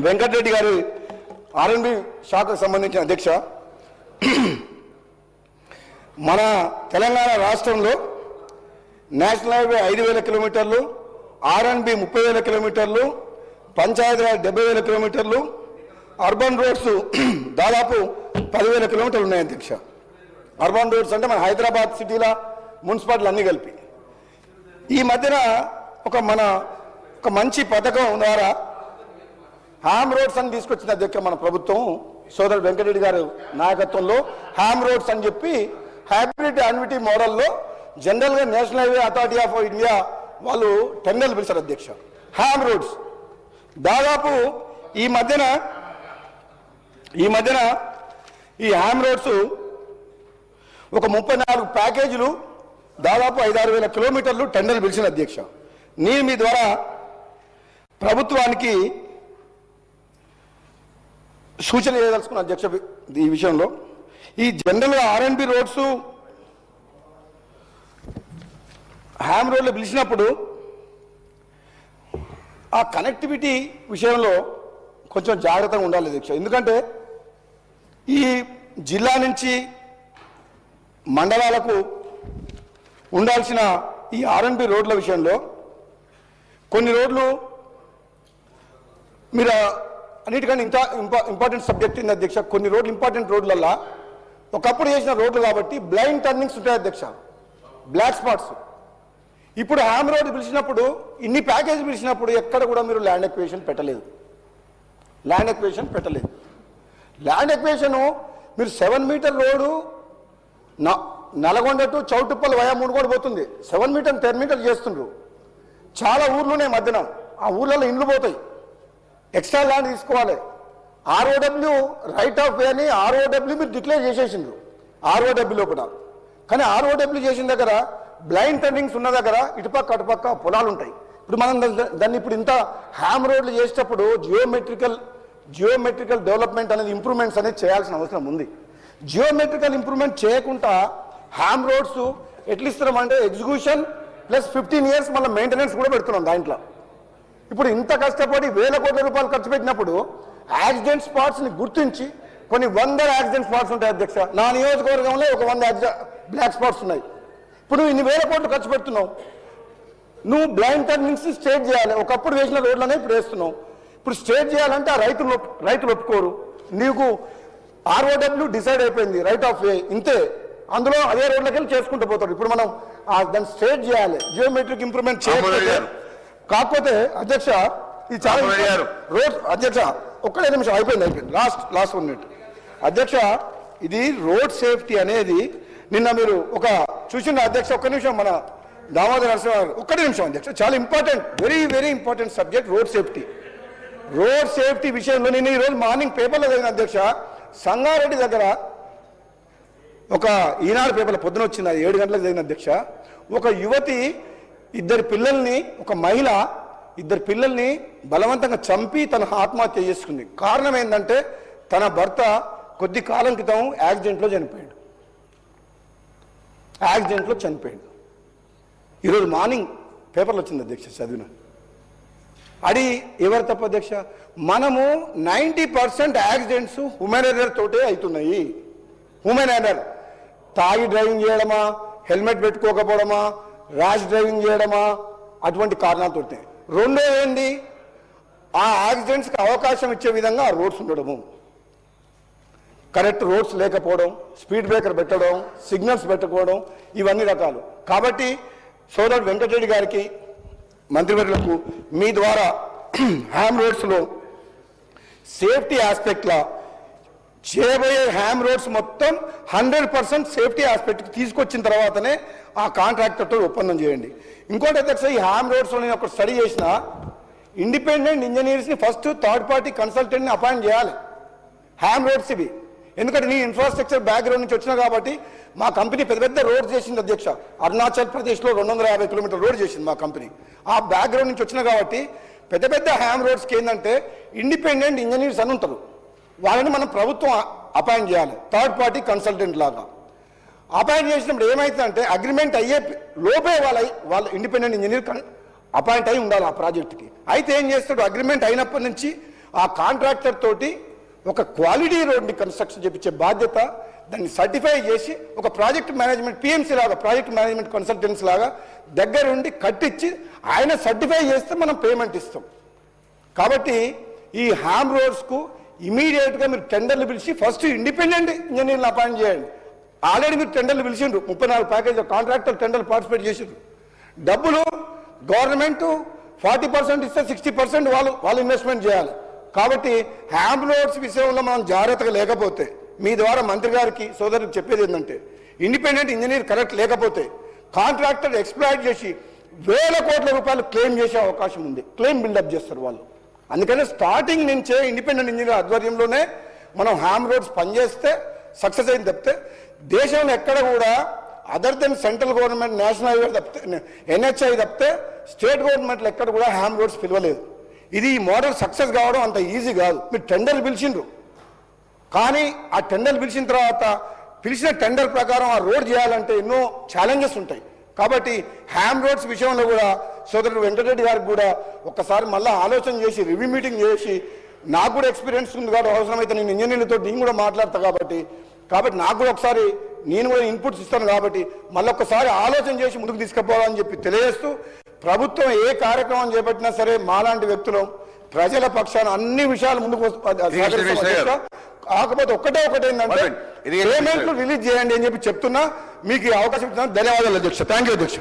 వెంకటరెడ్డి గారి ఆర్ఎండ్బి శాఖకు సంబంధించిన అధ్యక్ష, మన తెలంగాణ రాష్ట్రంలో నేషనల్ హైవే 5,000 కిలోమీటర్లు, ఆర్ఎండ్బి 30,000 కిలోమీటర్లు, పంచాయతీరాజ్ 70,000 కిలోమీటర్లు, అర్బన్ రోడ్స్ దాదాపు 10,000 కిలోమీటర్లు ఉన్నాయి అధ్యక్ష. అర్బన్ రోడ్స్ అంటే మన హైదరాబాద్ సిటీలో మున్సిపాలిటీలు అన్నీ కలిపి ఈ మధ్యన ఒక మంచి పథకం ద్వారా హ్యామ్ రోడ్స్ అని తీసుకొచ్చిన అధ్యక్ష మన ప్రభుత్వం సోదరుడు వెంకటరెడ్డి గారు నాయకత్వంలో హ్యామ్ రోడ్స్ అని చెప్పి హైబ్రిడ్ యాన్యుటీ మోడల్లో జనరల్గా national highway authority of India వాళ్ళు టెండర్లు పిలిచారు అధ్యక్ష. హ్యామ్ రోడ్స్ దాదాపు ఈ మధ్యన ఈ హ్యామ్ రోడ్స్ ఒక 34 ప్యాకేజీలు దాదాపు 5,000-6,000 కిలోమీటర్లు టెండర్లు పిలిచిన అధ్యక్ష. నేను మీ ద్వారా ప్రభుత్వానికి సూచన చేయదలుచుకున్న అధ్యక్ష ఈ విషయంలో. ఈ జనరల్గా ఆర్ఎండ్బి రోడ్స్ హ్యామ్ రోడ్లు పిలిచినప్పుడు ఆ కనెక్టివిటీ విషయంలో కొంచెం జాగ్రత్తగా ఉండాలి అధ్యక్ష. ఎందుకంటే ఈ జిల్లా నుంచి మండలాలకు ఉండాల్సిన ఈ ఆర్ఎండ్బి రోడ్ల విషయంలో కొన్ని రోడ్లు మీరు అన్నిటికన్నా ఇంపార్టెంట్ సబ్జెక్ట్ ఉంది అధ్యక్ష. కొన్ని రోడ్లు ఇంపార్టెంట్ రోడ్లల్లా ఒకప్పుడు చేసిన రోడ్లు కాబట్టి బ్లైండ్ టర్నింగ్స్ ఉంటాయి అధ్యక్ష, బ్లాక్ స్పాట్స్. ఇప్పుడు హ్యామ్ రోడ్ పిలిచినప్పుడు ఇన్ని ప్యాకేజ్ పిలిచినప్పుడు ఎక్కడ కూడా మీరు ల్యాండ్ ఎక్వేషన్ పెట్టలేదు. ల్యాండ్ ఎక్వేషను మీరు 7 metre road Nalgonda to Choutuppal via Munugode పోతుంది. 7 మీటర్ 10 మీటర్లు చేస్తుండ్రు. చాలా ఊర్లునే మధ్యన ఆ ఊర్లలో ఇండ్లు పోతాయి. ఎక్స్ట్రా ల్యాండ్ తీసుకోవాలి. ఆర్ఓడబ్ల్యూ రైట్ ఆఫ్ వే అని ఆర్ఓడబ్ల్యూ మీరు డిక్లేర్ చేసేసిండ్రు ఆర్ఓడబ్ల్యూ లోపల. కానీ ఆర్ఓడబ్ల్యూ చేసిన దగ్గర బ్లైండ్ టర్నింగ్స్ ఉన్న దగ్గర ఇటుపక్క అటుపక్క పొలాలు ఉంటాయి. ఇప్పుడు మనం దాన్ని ఇప్పుడు ఇంత హ్యామ్ రోడ్లు చేసేటప్పుడు జియోమెట్రికల్ డెవలప్మెంట్ అనేది ఇంప్రూవ్మెంట్స్ అనేది చేయాల్సిన అవసరం ఉంది. జియోమెట్రికల్ ఇంప్రూవ్మెంట్ చేయకుండా హ్యామ్ రోడ్స్ ఎట్లా ఇస్తున్నామంటే ఎగ్జిక్యూషన్ ప్లస్ 15 years మళ్ళీ మెయింటెనెన్స్ కూడా పెడుతున్నాం దాంట్లో. ఇప్పుడు ఇంత కష్టపడి 1,000 కోట్ల రూపాయలు ఖర్చు పెట్టినప్పుడు యాక్సిడెంట్ స్పాట్స్ని గుర్తించి కొన్ని 100 యాక్సిడెంట్ స్పాట్స్ ఉంటాయి అధ్యక్ష. నా నియోజకవర్గంలో ఒక 100 బ్లాక్ స్పాట్స్ ఉన్నాయి. ఇప్పుడు నువ్వు ఇన్ని 1,000 కోట్లు ఖర్చు పెడుతున్నావు. నువ్వు బ్లైండ్ టర్నింగ్స్ స్ట్రేట్ చేయాలి. ఒకప్పుడు వేసిన రోడ్లనే ఇప్పుడు వేస్తున్నావు. ఇప్పుడు స్ట్రేట్ చేయాలంటే ఆ రైతులు ఒప్పుకోరు. నీకు ఆర్ఓడబ్ల్యూ డిసైడ్ అయిపోయింది రైట్ ఆఫ్ వే ఇంతే, అందులో అదే రోడ్లకి వెళ్ళి చేసుకుంటూ పోతాడు. ఇప్పుడు మనం దాన్ని స్ట్రేట్ చేయాలి, జియోమెట్రిక్ ఇంప్రూవ్మెంట్ చేయాలి. కాకపోతే అధ్యక్ష ఇది చాలా రోడ్ అధ్యక్ష ఒక్కడే నిమిషం అయిపోయింది లాస్ట్ 1 minute అధ్యక్ష. ఇది రోడ్ సేఫ్టీ అనేది నిన్న మీరు ఒక చూసిన అధ్యక్ష, ఒక్క నిమిషం మన దామోదర్ నరసింహ గారు ఒక్కటే నిమిషం అధ్యక్ష, చాలా important very important subject road safety విషయంలో నిన్న ఈరోజు మార్నింగ్ పేపర్లో జరిగిన అధ్యక్ష, సంగారెడ్డి దగ్గర ఒక ఈనాడు పేపర్ల పొద్దున వచ్చింది, అది 7 గంటలకు జరిగిన అధ్యక్ష. ఒక యువతి ఒక మహిళ 2 పిల్లల్ని బలవంతంగా చంపి తన ఆత్మహత్య చేసుకుంది. కారణం ఏంటంటే తన భర్త కొద్ది కాలం క్రితం యాక్సిడెంట్లో చనిపోయాడు. ఈరోజు మార్నింగ్ పేపర్లు వచ్చింది అధ్యక్ష, చదివిన. అది ఎవరు తప్ప అధ్యక్ష? మనము 90% యాక్సిడెంట్స్ హ్యూమన్ ఎర్రర్ తోటే అవుతున్నాయి. హ్యూమన్ ఎర్రర్, తాగి డ్రైవింగ్ చేయడమా, హెల్మెట్ పెట్టుకోకపోవడమా, ర్యాష్ డ్రైవింగ్ చేయడమా, అటువంటి కారణాలతో. రెండో ఏంది, ఆ యాక్సిడెంట్స్కి అవకాశం ఇచ్చే విధంగా ఆ రోడ్స్ ఉండడము, కరెక్ట్ రోడ్స్ లేకపోవడం, స్పీడ్ బ్రేకర్ పెట్టడం, సిగ్నల్స్ పెట్టకపోవడం, ఇవన్నీ రకాలు. కాబట్టి సోదరుడు వెంకటరెడ్డి గారికి మంత్రివర్యులకు మీ ద్వారా హ్యామ్ రోడ్స్లో సేఫ్టీ ఆస్పెక్ట్లా చేయబోయే హ్యామ్ రోడ్స్ మొత్తం 100% సేఫ్టీ ఆస్పెక్ట్కి తీసుకొచ్చిన తర్వాతనే ఆ కాంట్రాక్టర్తో ఒప్పందం చేయండి. ఇంకోటి అధ్యక్ష, ఈ హ్యామ్ రోడ్స్లో నేను ఒక స్టడీ చేసిన, ఇండిపెండెంట్ ఇంజనీర్స్ని ఫస్ట్ థర్డ్ పార్టీ కన్సల్టెంట్ని అపాయింట్ చేయాలి హ్యామ్ రోడ్స్ ఇవి. ఎందుకంటే నీ ఇన్ఫ్రాస్ట్రక్చర్ బ్యాక్గ్రౌండ్ నుంచి వచ్చినా కాబట్టి మా కంపెనీ పెద్ద రోడ్ చేసింది అధ్యక్ష. అరుణాచల్ ప్రదేశ్లో 250 కిలోమీటర్ రోడ్ చేసింది మా కంపెనీ. ఆ బ్యాక్గ్రౌండ్ నుంచి వచ్చినా కాబట్టి పెద్ద హ్యామ్ రోడ్స్కి ఏంటంటే ఇండిపెండెంట్ ఇంజనీర్స్ అని ఉంటారు, వాళ్ళని మనం ప్రభుత్వం అపాయింట్ చేయాలి థర్డ్ పార్టీ కన్సల్టెంట్ లాగా. అపాయింట్ చేసినప్పుడు ఏమవుతుందంటే అగ్రిమెంట్ అయ్యే లోపే వాళ్ళ ఇండిపెండెంట్ ఇంజనీర్ అపాయింట్ అయి ఉండాలి ఆ ప్రాజెక్టుకి. అయితే ఏం చేస్తాడు, అగ్రిమెంట్ అయినప్పటి నుంచి ఆ కాంట్రాక్టర్ తోటి ఒక క్వాలిటీ రోడ్ని కన్స్ట్రక్షన్ చేయించే బాధ్యత, దాన్ని సర్టిఫై చేసి ఒక ప్రాజెక్ట్ మేనేజ్మెంట్ పిఎంసీ లాగా ప్రాజెక్ట్ మేనేజ్మెంట్ కన్సల్టెన్సీ లాగా దగ్గరుండి కట్టించి ఆయన సర్టిఫై చేస్తే మనం పేమెంట్ ఇస్తాం. కాబట్టి ఈ హ్యామ్ రోడ్స్కు ఇమీడియట్గా మీరు టెండర్లు పిలిచి ఫస్ట్ ఇండిపెండెంట్ ఇంజనీర్లు అపాయింట్ చేయండి. ఆల్రెడీ మీరు టెండర్లు పిలిచిండ్రు, 34 ప్యాకేజ్ కాంట్రాక్టర్ టెండర్లు పార్టిసిపేట్ చేసిండ్రు. డబ్బులు గవర్నమెంట్ 40% ఇస్తే 60% వాళ్ళు ఇన్వెస్ట్మెంట్ చేయాలి. కాబట్టి హ్యామ్ రోడ్స్ విషయంలో మనం జాగ్రత్తగా లేకపోతే, మీ ద్వారా మంత్రి గారికి సోదరులకు చెప్పేది ఏంటంటే, ఇండిపెండెంట్ ఇంజనీర్ కరెక్ట్ లేకపోతే కాంట్రాక్టర్ ఎక్స్ప్లాయిట్ చేసి వేల కోట్ల రూపాయలు క్లెయిమ్ చేసే అవకాశం ఉంది. క్లెయిమ్ బిల్డప్ చేస్తారు వాళ్ళు. అందుకని స్టార్టింగ్ నుంచే ఇండిపెండెంట్ ఇంజనీర్ ఆధ్వర్యంలోనే మనం హ్యామ్ రోడ్స్ పనిచేస్తే సక్సెస్ అయింది తప్పితే దేశంలో ఎక్కడ కూడా other than central government national highway తప్పితే ఎన్హెచ్ఐ తప్పితే స్టేట్ గవర్నమెంట్లు ఎక్కడ కూడా హ్యామ్ రోడ్స్ పిలవలేదు. ఇది ఈ మోడల్ సక్సెస్ కావడం అంత ఈజీ కాదు. మీరు టెండర్లు పిలిచిండ్రు, కానీ ఆ టెండర్లు పిలిచిన తర్వాత పిలిచిన టెండర్ ప్రకారం ఆ రోడ్ చేయాలంటే ఎన్నో ఛాలెంజెస్ ఉంటాయి. కాబట్టి హ్యామ్ రోడ్స్ విషయంలో కూడా సోదరుడు వెంకటరెడ్డి గారికి కూడా ఒక్కసారి మళ్ళీ ఆలోచన చేసి రివ్యూ మీటింగ్ చేసి, నాకు కూడా ఎక్స్పీరియన్స్ ఉంది కాబట్టి అవసరమైతే నేను ఇంజనీర్లతో నేను కూడా మాట్లాడతా కాబట్టి నాకు కూడా ఒకసారి నేను కూడా ఇన్పుట్స్ ఇస్తాను కాబట్టి మళ్ళీ ఒక్కసారి ఆలోచన చేసి ముందుకు తీసుకుపోవాలని చెప్పి తెలియజేస్తూ, ప్రభుత్వం ఏ కార్యక్రమం చేపట్టినా సరే మాలాంటి వ్యక్తులు ప్రజల పక్షాన అన్ని విషయాలు ముందుకు కాకపోతే ఒకటే ఏంటంటే పేమెంట్లు రిలీజ్ చేయండి అని చెప్పి చెప్తున్నా. మీకు ఈ అవకాశం ఇస్తున్నాను. ధన్యవాదాలు అధ్యక్ష. థ్యాంక్ యూ అధ్యక్ష.